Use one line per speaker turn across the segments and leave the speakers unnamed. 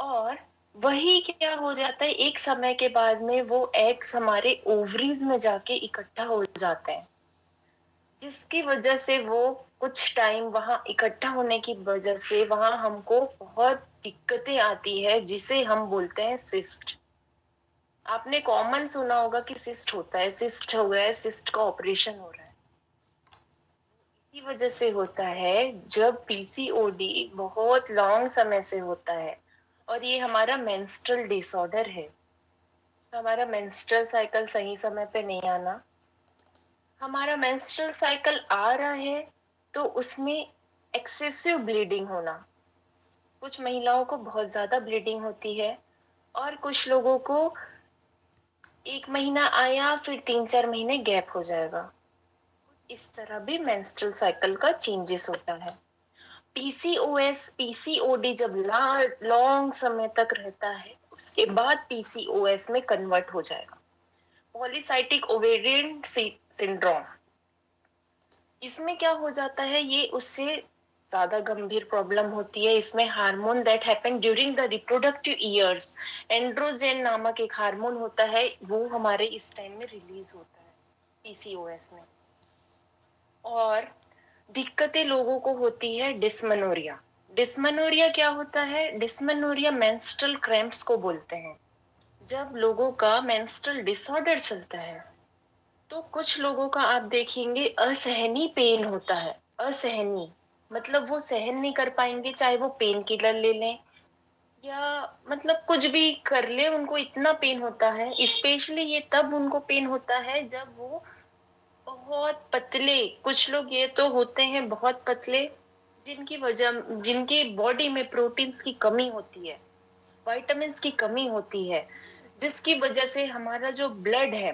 और वही क्या हो जाता है, एक समय के बाद में वो एग्स हमारे ओवरीज में जाके इकट्ठा हो जाते हैं, जिसकी वजह से वो कुछ टाइम वहां इकट्ठा होने की वजह से वहां हमको बहुत दिक्कतें आती है, जिसे हम बोलते हैं सिस्ट। आपने कॉमन सुना होगा कि सिस्ट होता है, सिस्ट हो गया है, सिस्ट का ऑपरेशन हो रहा है। इसी वजह से होता है जब पीसीओडी बहुत लॉन्ग समय से होता है, और ये हमारा मेंस्ट्रुअल डिसऑर्डर है। हमारा मेंस्ट्रुअल साइकिल सही समय पे नहीं आना, हमारा मेंस्ट्रुअल साइकिल आ रहा है तो उसमें एक्सेसिव ब्लीडिंग होना। कुछ महिलाओं को बहुत ज्यादा ब्लीडिंग होती है, और कुछ लोगों को 1 महीना आया फिर 3-4 महीने गैप हो जाएगा। कुछ इस तरह भी मेंस्ट्रुअल साइकिल का चेंजेस होता है। पीसीओएस पीसीओडी जब लॉन्ग समय तक रहता है, उसके बाद पीसीओएस में कन्वर्ट हो जाएगा, पॉलीसाइटिक ओवेरियन सिंड्रोम। इसमें क्या हो जाता है, ये उससे ज्यादा गंभीर प्रॉब्लम होती है। इसमें hormone that happen during the reproductive years, androgen नामक एक हार्मोन होता है, वो हमारे इस टाइम में रिलीज होता है पीसीओएस में। और दिक्कतें लोगों को होती है डिस्मेनोरिया। डिस्मेनोरिया क्या होता है, डिस्मेनोरिया मेंस्ट्रुअल क्रैम्प्स को बोलते हैं। जब लोगों का मेंस्ट्रुअल डिसऑर्डर चलता है तो कुछ लोगों का आप देखेंगे असहनीय पेन होता है। असहनीय मतलब वो सहन नहीं कर पाएंगे, चाहे वो पेन किलर ले लें या मतलब कुछ भी कर ले, उनको इतना पेन होता है। स्पेशली ये तब उनको पेन होता है जब वो बहुत पतले, कुछ लोग ये तो होते हैं बहुत पतले, जिनकी बॉडी में प्रोटीन्स की कमी होती है, विटामिन्स की कमी होती है, जिसकी वजह से हमारा जो ब्लड है,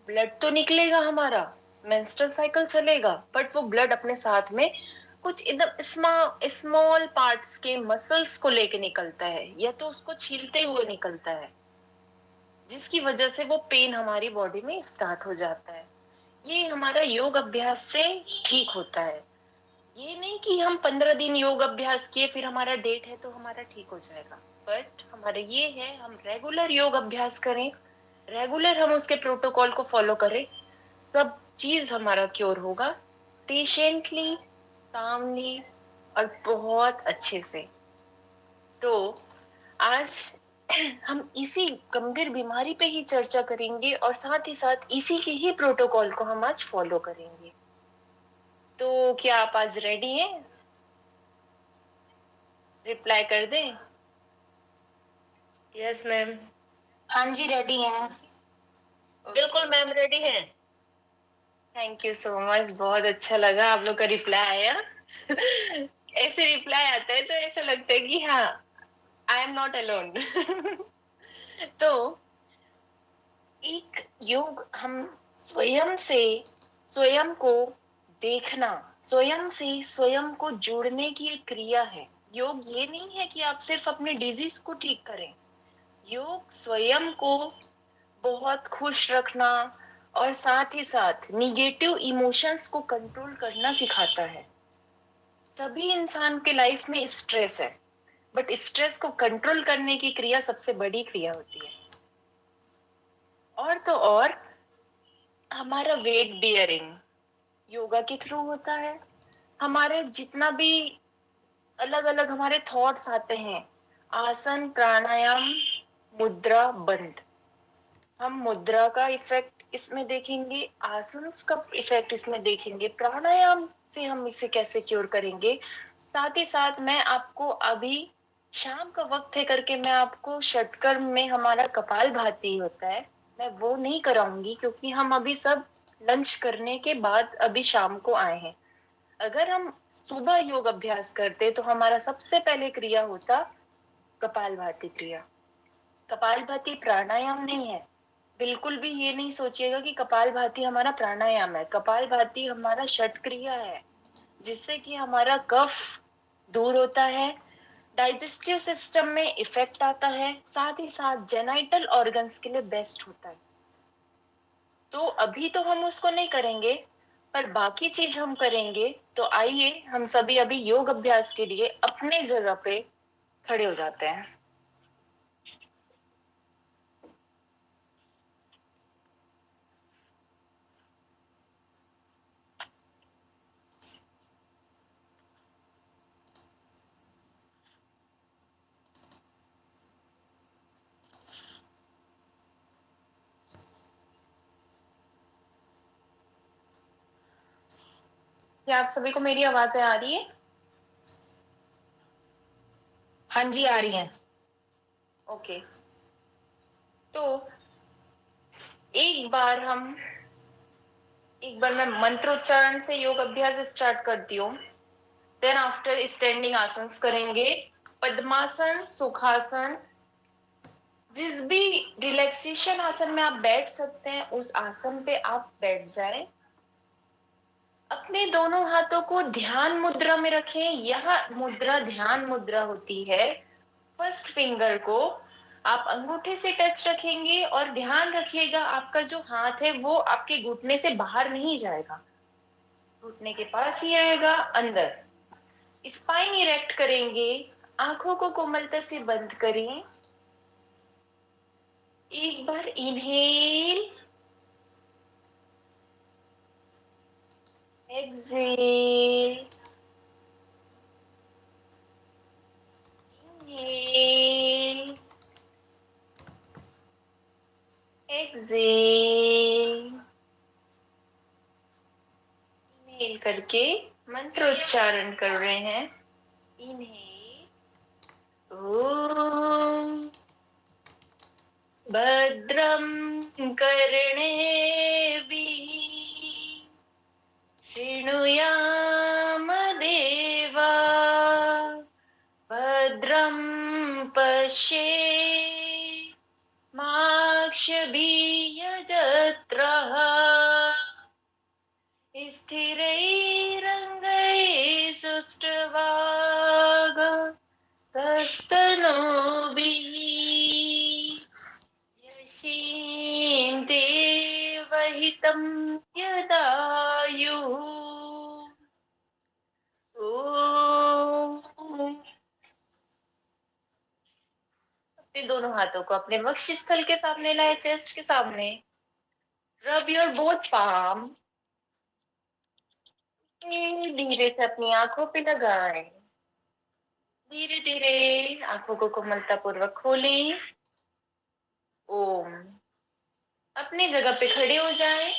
ब्लड तो निकलेगा हमारा, मेंस्ट्रुअल साइकिल चलेगा, बट वो ब्लड अपने साथ में कुछ एकदम स्मॉल पार्ट्स के मसल्स को लेके निकलता है, या तो उसको छीलते हुए निकलता है, जिसकी वजह से वो पेन हमारी बॉडी में स्टार्ट हो जाता है। ये हमारा योग अभ्यास से ठीक होता है। ये नहीं कि हम 15 दिन योग अभ्यास किए फिर हमारा डेट है तो हमारा ठीक हो जाएगा, बट हमारा ये है हम रेगुलर योग अभ्यास करें, रेगुलर हम उसके प्रोटोकॉल को फॉलो करें, सब चीज हमारा क्योर होगा पेशेंटली, कामली और बहुत अच्छे से। तो आज हम इसी गंभीर बीमारी पे ही चर्चा करेंगे और साथ ही साथ इसी के ही प्रोटोकॉल को हम आज फॉलो करेंगे। तो क्या आप आज रेडी हैं? रिप्लाई कर दें। Yes ma'am.
हाँ जी रेडी हैं।
बिल्कुल मैम रेडी है। थैंक यू सो मच, बहुत अच्छा लगा आप लोग का रिप्लाई आया। ऐसे रिप्लाई आता है तो ऐसा लगता है कि हाँ, आई एम नॉट अलोन। तो एक योग हम स्वयं से स्वयं को देखना, स्वयं से स्वयं को जोड़ने की एक क्रिया है। योग ये नहीं है कि आप सिर्फ अपने डिजीज को ठीक करें, योग स्वयं को बहुत खुश रखना और साथ ही साथ निगेटिव इमोशंस को कंट्रोल करना सिखाता है। सभी इंसान के लाइफ में स्ट्रेस है, बट स्ट्रेस को कंट्रोल करने की क्रिया सबसे बड़ी क्रिया होती है। और तो और हमारा वेट बियरिंग योगा के थ्रू होता है। हमारे जितना भी अलग अलग हमारे थॉट्स आते हैं, आसन, प्राणायाम, मुद्रा, बंद, हम मुद्रा का इफेक्ट इसमें देखेंगे, आसन का इफेक्ट इसमें देखेंगे, प्राणायाम से हम इसे कैसे क्योर करेंगे। साथ ही साथ मैं आपको अभी शाम का वक्त है करके मैं आपको षटकर्म में हमारा कपालभाति होता है, मैं वो नहीं कराऊंगी क्योंकि हम अभी सब लंच करने के बाद अभी शाम को आए हैं। अगर हम सुबह योग अभ्यास करते तो हमारा सबसे पहले क्रिया होता कपालभाति क्रिया। कपालभाति प्राणायाम नहीं है, बिल्कुल भी ये नहीं सोचिएगा कि कपालभाति हमारा प्राणायाम है। कपालभाति हमारा षट क्रिया है, जिससे कि हमारा कफ दूर होता है, डाइजेस्टिव सिस्टम में इफेक्ट आता है, साथ ही साथ जेनाइटल ऑर्गन्स के लिए बेस्ट होता है। तो अभी तो हम उसको नहीं करेंगे, पर बाकी चीज हम करेंगे। तो आइए हम सभी अभी योग अभ्यास के लिए अपने जगह पे खड़े हो जाते हैं। क्या आप सभी को मेरी आवाजें आ रही है?
हाँ जी, आ रही है।
ओके, तो एक बार मैं मंत्रोच्चारण से योग अभ्यास स्टार्ट करती हूँ। देन आफ्टर स्टैंडिंग आसन्स करेंगे, पद्मासन, सुखासन, जिस भी रिलैक्सेशन आसन में आप बैठ सकते हैं उस आसन पे आप बैठ जाएं। अपने दोनों हाथों को ध्यान मुद्रा में रखें। यह मुद्रा ध्यान मुद्रा होती है। फर्स्ट फिंगर को आप अंगूठे से टच रखेंगे और ध्यान रखिएगा आपका जो हाथ है वो आपके घुटने से बाहर नहीं जाएगा, घुटने के पास ही रहेगा, अंदर। स्पाइन इरेक्ट करेंगे, आंखों को कोमलता से बंद करें। एक बार inhale, exhale, inhale, exhale. Inhale करके मंत्रोच्चारण कर रहे हैं। इनहेल, ओम भद्रं कर्णेभिः शृणुयाम देवा, भद्रं पश्येमाक्षभिर्यजत्रः, स्थिरैरङ्गैः सुष्ठुवाग सस्तनूभिः यशीं देवहितं यदायुः। अपने दोनों हाथों को अपने वक्षस्थल के सामने लाए, चेस्ट के सामने। Rub your both palm. धीरे से अपनी आंखों पे लगाएं। धीरे धीरे आंखों को कोमलता पूर्वक खोलें। ओम। अपनी जगह पे खड़े हो जाएं।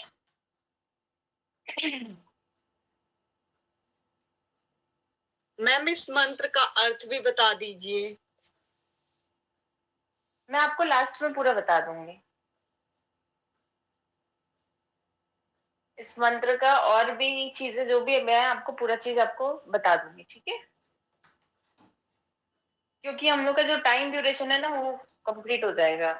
मैम इस मंत्र का अर्थ भी बता दीजिए।
मैं आपको लास्ट में पूरा बता दूंगी। इस मंत्र का और भी चीजें जो भी है मैं आपको पूरा चीज आपको बता दूंगी, ठीक है? क्योंकि हम लोग का जो टाइम ड्यूरेशन है ना वो कंप्लीट हो जाएगा।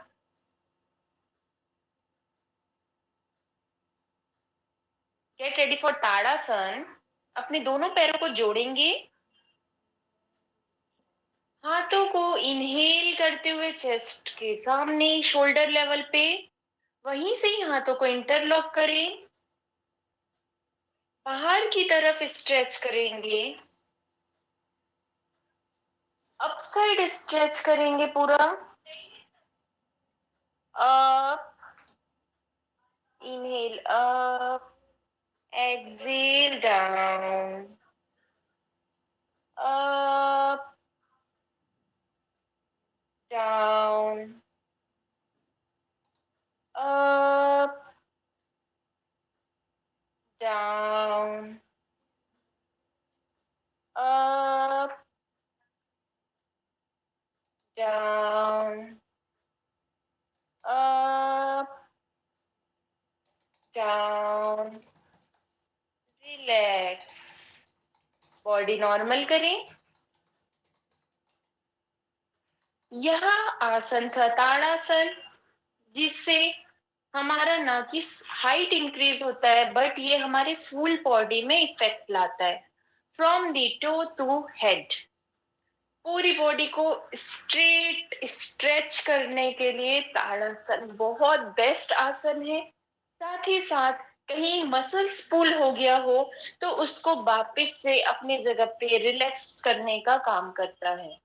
गेट रेडी फॉर ताड़ासन। अपने दोनों पैरों को जोड़ेंगे, हाथों को इनहेल करते हुए चेस्ट के सामने शोल्डर लेवल पे, वहीं से ही हाथों को इंटरलॉक करें, बाहर की तरफ स्ट्रेच करेंगे, अपसाइड स्ट्रेच करेंगे पूरा, up, inhale up, exhale down, up, down, up, down, up, down, up, down. Relax, body normal करें। यह आसन था ताड़ासन, जिससे हमारा ना कि हाइट इंक्रीज होता है बट ये हमारे फुल बॉडी में इफेक्ट लाता है। From the toe to head, पूरी बॉडी को स्ट्रेट स्ट्रेच करने के लिए ताड़ासन बहुत बेस्ट आसन है। साथ ही साथ कहीं मसल्स पुल हो गया हो तो उसको वापस से अपनी जगह पे रिलैक्स करने का काम करता है।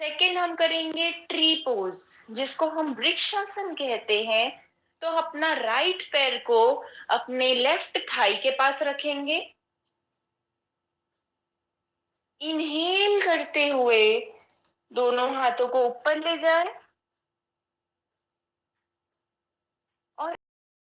सेकेंड हम करेंगे ट्री पोज, जिसको हम वृक्षासन कहते हैं। तो अपना राइट पैर को अपने लेफ्ट थाई के पास रखेंगे, इनहेल करते हुए दोनों हाथों को ऊपर ले जाए,